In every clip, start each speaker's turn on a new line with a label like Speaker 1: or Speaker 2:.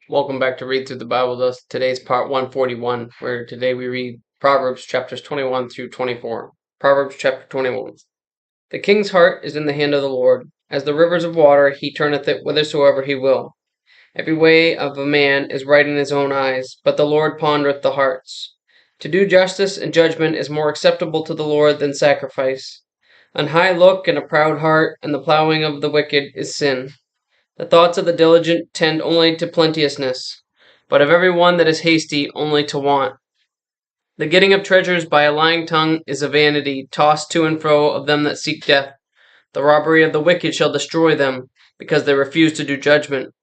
Speaker 1: Welcome back to Read Through the Bible. Today's part 141, where today we read Proverbs chapters 21 through 24. Proverbs chapter 21. The king's heart is in the hand of the Lord. As the rivers of water, he turneth it whithersoever he will. Every way of a man is right in his own eyes, but the Lord pondereth the hearts. To do justice and judgment is more acceptable to the Lord than sacrifice. An high look and a proud heart, and the plowing of the wicked is sin. The thoughts of the diligent tend only to plenteousness, but of every one that is hasty only to want. The getting of treasures by a lying tongue is a vanity, tossed to and fro of them that seek death. The robbery of the wicked shall destroy them, because they refuse to do judgment.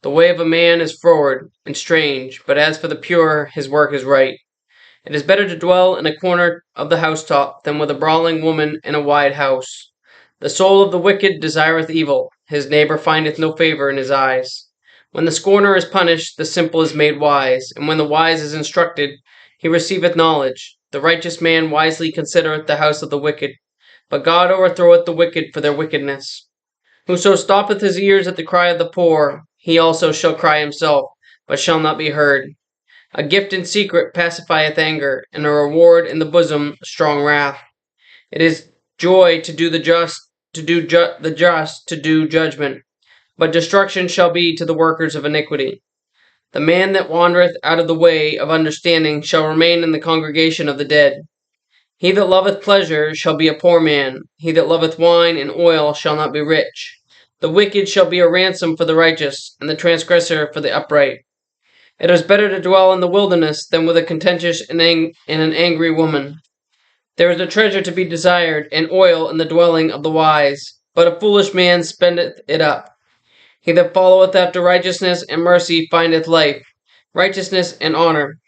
Speaker 1: The way of a man is froward and strange, but as for the pure, his work is right. It is better to dwell in a corner of the housetop than with a brawling woman in a wide house. The soul of the wicked desireth evil, his neighbor findeth no favor in his eyes. When the scorner is punished, the simple is made wise, and when the wise is instructed, he receiveth knowledge. The righteous man wisely considereth the house of the wicked, but God overthroweth the wicked for their wickedness. Whoso stoppeth his ears at the cry of the poor, he also shall cry himself, but shall not be heard. A gift in secret pacifieth anger, and a reward in the bosom strong wrath. It is joy to do the just, to do judgment, but destruction shall be to the workers of iniquity. The man that wandereth out of the way of understanding shall remain in the congregation of the dead. He that loveth pleasure shall be a poor man. He that loveth wine and oil shall not be rich. The wicked shall be a ransom for the righteous, and the transgressor for the upright. It is better to dwell in the wilderness than with a contentious and an angry woman. There is a treasure to be desired, and oil in the dwelling of the wise, but a foolish man spendeth it up. He that followeth after righteousness and mercy findeth life, righteousness and honor.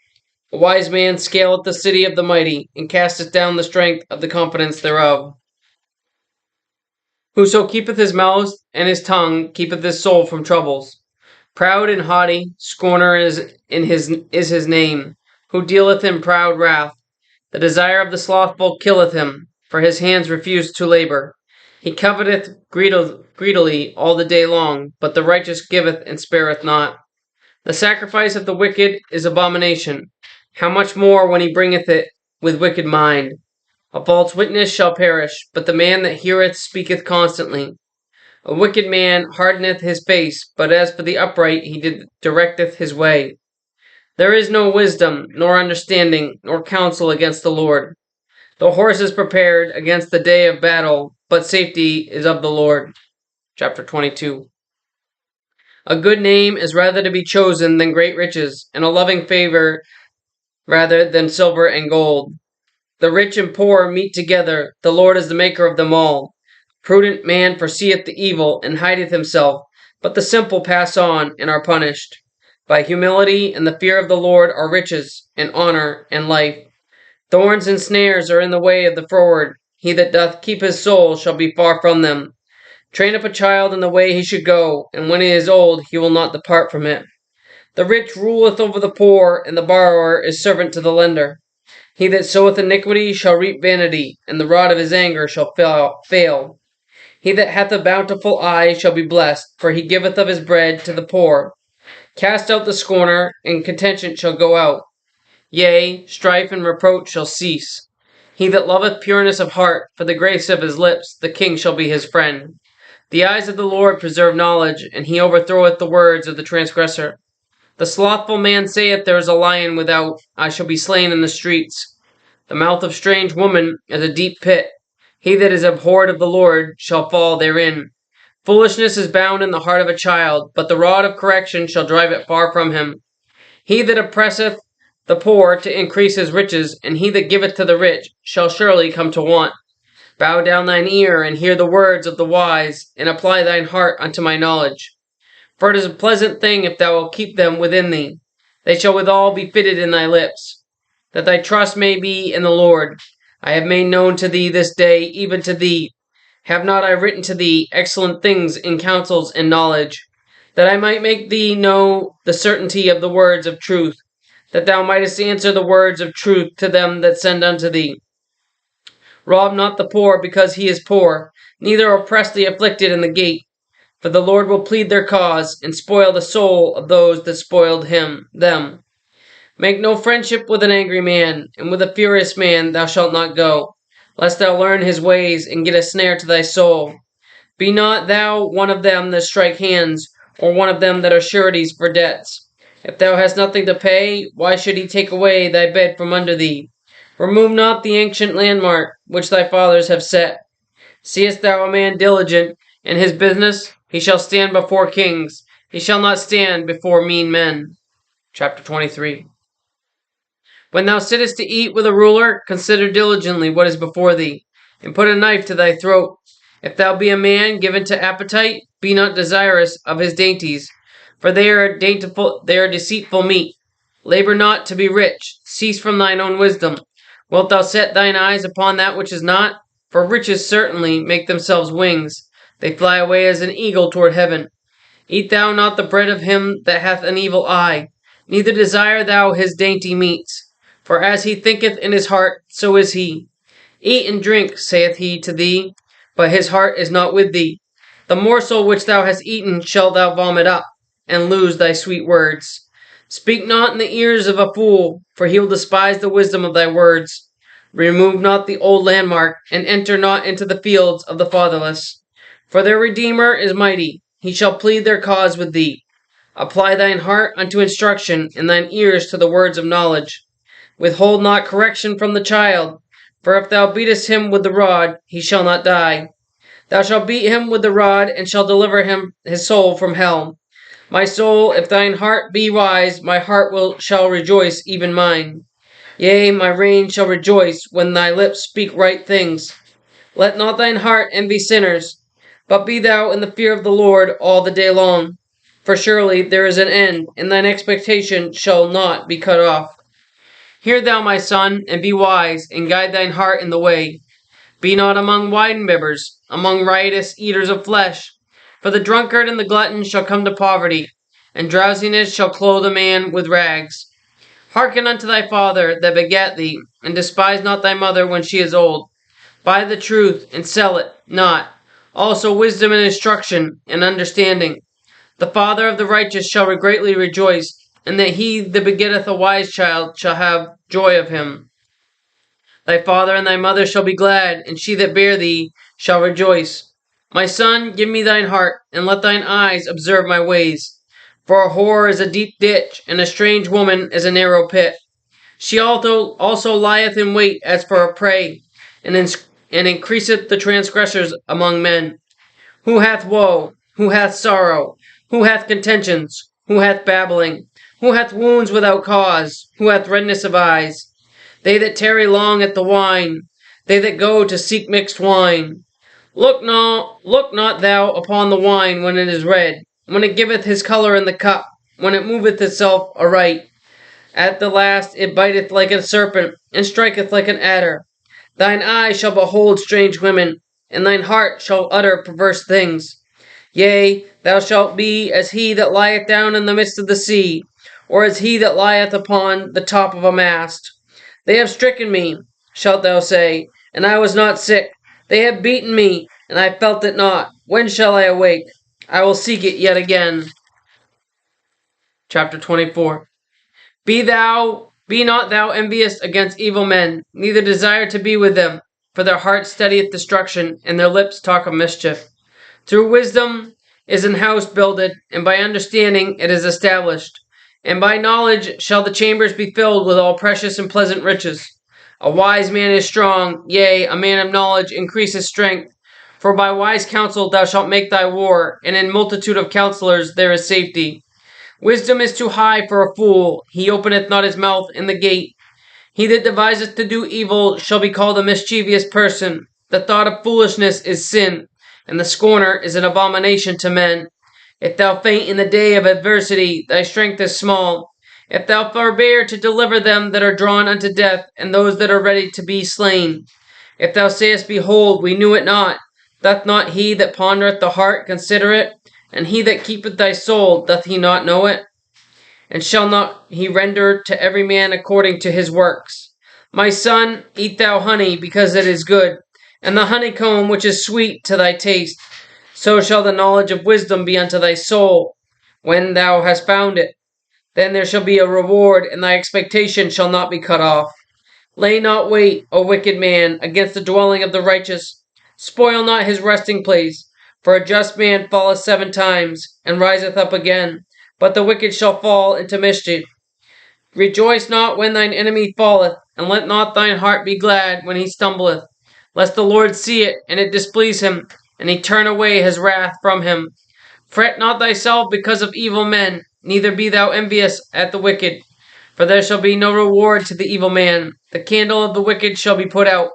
Speaker 1: A wise man scaleth the city of the mighty, and casteth down the strength of the confidence thereof. Whoso keepeth his mouth and his tongue keepeth his soul from troubles. Proud and haughty, scorner is his name, who dealeth in proud wrath. The desire of the slothful killeth him, for his hands refuse to labor. He coveteth greedily all the day long, but the righteous giveth and spareth not. The sacrifice of the wicked is abomination. How much more when he bringeth it with wicked mind? A false witness shall perish, but the man that heareth speaketh constantly. A wicked man hardeneth his face, but as for the upright he directeth his way. There is no wisdom, nor understanding, nor counsel against the Lord. The horse is prepared against the day of battle, but safety is of the Lord. Chapter 22. A good name is rather to be chosen than great riches, and a loving favor rather than silver and gold. The rich and poor meet together, the Lord is the maker of them all. Prudent man foreseeth the evil, and hideth himself, but the simple pass on, and are punished. By humility and the fear of the Lord are riches, and honor, and life. Thorns and snares are in the way of the froward. He that doth keep his soul shall be far from them. Train up a child in the way he should go, and when he is old he will not depart from it. The rich ruleth over the poor, and the borrower is servant to the lender. He that soweth iniquity shall reap vanity, and the rod of his anger shall fail. He that hath a bountiful eye shall be blessed, for he giveth of his bread to the poor. Cast out the scorner, and contention shall go out. Yea, strife and reproach shall cease. He that loveth pureness of heart, for the grace of his lips, the king shall be his friend. The eyes of the Lord preserve knowledge, and he overthroweth the words of the transgressor. The slothful man saith, there is a lion without, I shall be slain in the streets. The mouth of strange woman is a deep pit. He that is abhorred of the Lord shall fall therein. Foolishness is bound in the heart of a child, but the rod of correction shall drive it far from him. He that oppresseth the poor to increase his riches, and he that giveth to the rich, shall surely come to want. Bow down thine ear, and hear the words of the wise, and apply thine heart unto my knowledge. For it is a pleasant thing if thou wilt keep them within thee. They shall withal be fitted in thy lips, that thy trust may be in the Lord. I have made known to thee this day, even to thee. Have not I written to thee excellent things in counsels and knowledge, that I might make thee know the certainty of the words of truth, that thou mightest answer the words of truth to them that send unto thee? Rob not the poor because he is poor, neither oppress the afflicted in the gate. For the Lord will plead their cause, and spoil the soul of those that spoiled them. Make no friendship with an angry man, and with a furious man thou shalt not go, lest thou learn his ways, and get a snare to thy soul. Be not thou one of them that strike hands, or one of them that are sureties for debts. If thou hast nothing to pay, why should he take away thy bed from under thee? Remove not the ancient landmark which thy fathers have set. Seest thou a man diligent in his business? He shall stand before kings. He shall not stand before mean men. Chapter 23. When thou sittest to eat with a ruler, consider diligently what is before thee, and put a knife to thy throat. If thou be a man given to appetite, be not desirous of his dainties, for they are deceitful meat. Labor not to be rich, cease from thine own wisdom. Wilt thou set thine eyes upon that which is not? For riches certainly make themselves wings, they fly away as an eagle toward heaven. Eat thou not the bread of him that hath an evil eye, neither desire thou his dainty meats. For as he thinketh in his heart, so is he. Eat and drink, saith he to thee, but his heart is not with thee. The morsel which thou hast eaten shalt thou vomit up, and lose thy sweet words. Speak not in the ears of a fool, for he will despise the wisdom of thy words. Remove not the old landmark, and enter not into the fields of the fatherless. For their Redeemer is mighty, he shall plead their cause with thee. Apply thine heart unto instruction, and thine ears to the words of knowledge. Withhold not correction from the child, for if thou beatest him with the rod, he shall not die. Thou shalt beat him with the rod, and shalt deliver him his soul from hell. My soul, if thine heart be wise, my heart shall rejoice, even mine. Yea, my rein shall rejoice when thy lips speak right things. Let not thine heart envy sinners, but be thou in the fear of the Lord all the day long. For surely there is an end, and thine expectation shall not be cut off. Hear thou, my son, and be wise, and guide thine heart in the way. Be not among wine-bibbers, among riotous eaters of flesh. For the drunkard and the glutton shall come to poverty, and drowsiness shall clothe a man with rags. Hearken unto thy father that begat thee, and despise not thy mother when she is old. Buy the truth, and sell it not. Also wisdom and instruction, and understanding. The father of the righteous shall greatly rejoice, and that he that begetteth a wise child shall have joy of him. Thy father and thy mother shall be glad, and she that bare thee shall rejoice. My son, give me thine heart, and let thine eyes observe my ways. For a whore is a deep ditch, and a strange woman is a narrow pit. She also lieth in wait as for a prey, and increaseth the transgressors among men. Who hath woe? Who hath sorrow? Who hath contentions? Who hath babbling? Who hath wounds without cause? Who hath redness of eyes? They that tarry long at the wine, they that go to seek mixed wine. Look not thou upon the wine when it is red, when it giveth his colour in the cup, when it moveth itself aright. At the last it biteth like a serpent, and striketh like an adder. Thine eye shall behold strange women, and thine heart shall utter perverse things. Yea, thou shalt be as he that lieth down in the midst of the sea, or as he that lieth upon the top of a mast. They have stricken me, shalt thou say, and I was not sick. They have beaten me, and I felt it not. When shall I awake? I will seek it yet again. Chapter 24. Be not thou envious against evil men, neither desire to be with them, for their heart studieth destruction, and their lips talk of mischief. Through wisdom is an house builded, and by understanding it is established. And by knowledge shall the chambers be filled with all precious and pleasant riches. A wise man is strong, yea, a man of knowledge increases strength. For by wise counsel thou shalt make thy war, and in multitude of counselors there is safety. Wisdom is too high for a fool, he openeth not his mouth in the gate. He that deviseth to do evil shall be called a mischievous person. The thought of foolishness is sin, and the scorner is an abomination to men. If thou faint in the day of adversity, thy strength is small. If thou forbear to deliver them that are drawn unto death, and those that are ready to be slain. If thou sayest, Behold, we knew it not, doth not he that pondereth the heart consider it? And he that keepeth thy soul, doth he not know it? And shall not he render to every man according to his works? My son, eat thou honey, because it is good, and the honeycomb which is sweet to thy taste. So shall the knowledge of wisdom be unto thy soul, when thou hast found it. Then there shall be a reward, and thy expectation shall not be cut off. Lay not wait, O wicked man, against the dwelling of the righteous. Spoil not his resting place. For a just man falleth 7 times, and riseth up again. But the wicked shall fall into mischief. Rejoice not when thine enemy falleth, and let not thine heart be glad when he stumbleth, lest the Lord see it, and it displease him, and he turn away his wrath from him. Fret not thyself because of evil men, neither be thou envious at the wicked. For there shall be no reward to the evil man. The candle of the wicked shall be put out.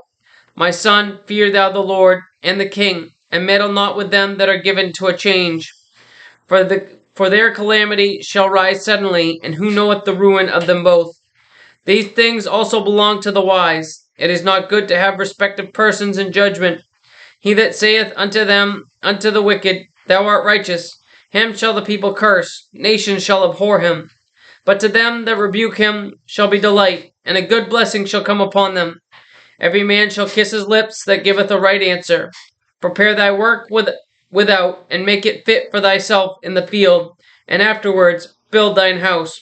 Speaker 1: My son, fear thou the Lord and the king, and meddle not with them that are given to a change. For their calamity shall rise suddenly, and who knoweth the ruin of them both? These things also belong to the wise. It is not good to have respect of persons in judgment. He that saith unto the wicked, Thou art righteous, him shall the people curse, nations shall abhor him. But to them that rebuke him shall be delight, and a good blessing shall come upon them. Every man shall kiss his lips that giveth a right answer. Prepare thy work without, and make it fit for thyself in the field, and afterwards build thine house.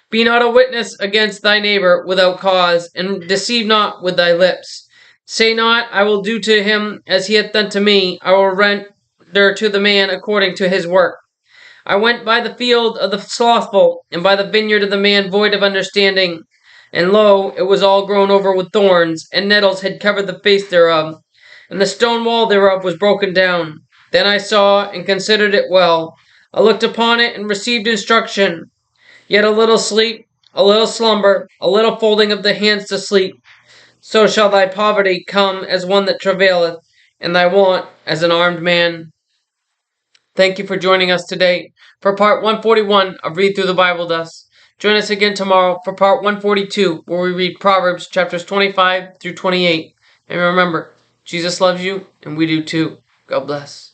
Speaker 1: Be not a witness against thy neighbor without cause, and deceive not with thy lips. Say not, I will do to him as he hath done to me, I will render to the man according to his work. I went by the field of the slothful, and by the vineyard of the man void of understanding. And lo, it was all grown over with thorns, and nettles had covered the face thereof, and the stone wall thereof was broken down. Then I saw and considered it well. I looked upon it and received instruction. Yet a little sleep, a little slumber, a little folding of the hands to sleep. So shall thy poverty come as one that travaileth, and thy want as an armed man. Thank you for joining us today for part 141 of Read Through the Bible Thus. Join us again tomorrow for part 142, where we read Proverbs chapters 25 through 28. And remember, Jesus loves you, and we do too. God bless.